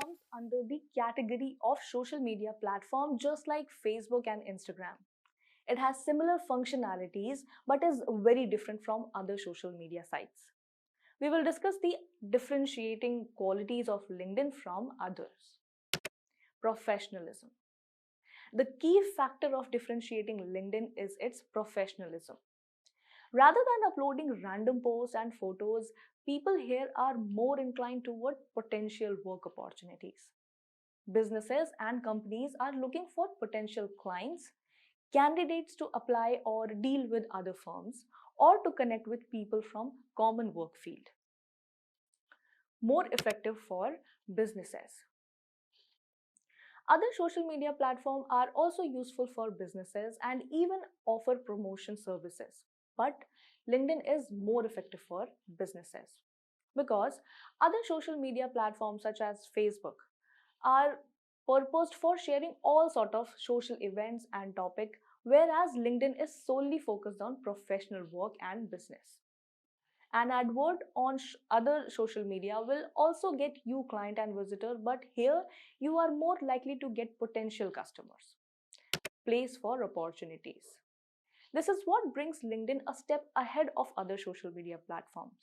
comes under the category of social media platform just like Facebook and Instagram. It has similar functionalities but is very different from other social media sites. We will discuss the differentiating qualities of LinkedIn from others. Professionalism. The key factor of differentiating LinkedIn is its professionalism. Rather than uploading random posts and photos, people here are more inclined toward potential work opportunities. Businesses and companies are looking for potential clients, candidates to apply or deal with other firms, or to connect with people from common work field. More effective for businesses. Other social media platforms are also useful for businesses and even offer promotion services. But LinkedIn is more effective for businesses because other social media platforms such as Facebook are purposed for sharing all sort of social events and topic, whereas LinkedIn is solely focused on professional work and business. An advert on other social media will also get you client and visitor, but here you are more likely to get potential customers. Place for opportunities. This is what brings LinkedIn a step ahead of other social media platforms.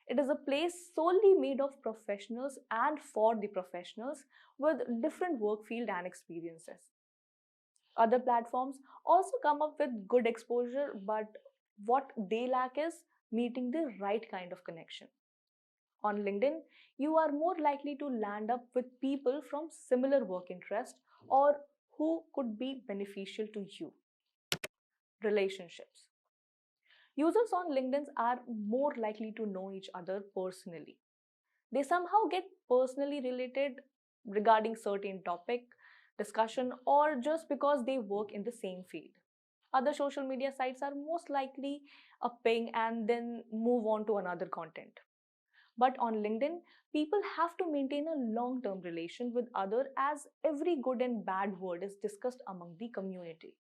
It is a place solely made of professionals and for the professionals with different work field and experiences. Other platforms also come up with good exposure, but what they lack is meeting the right kind of connection. On LinkedIn, you are more likely to land up with people from similar work interests or who could be beneficial to you. Relationships. Users on LinkedIn are more likely to know each other personally. They somehow get personally related regarding certain topic, discussion, or just because they work in the same field. Other social media sites are most likely a ping and then move on to another content. But on LinkedIn, people have to maintain a long-term relation with other as every good and bad word is discussed among the community.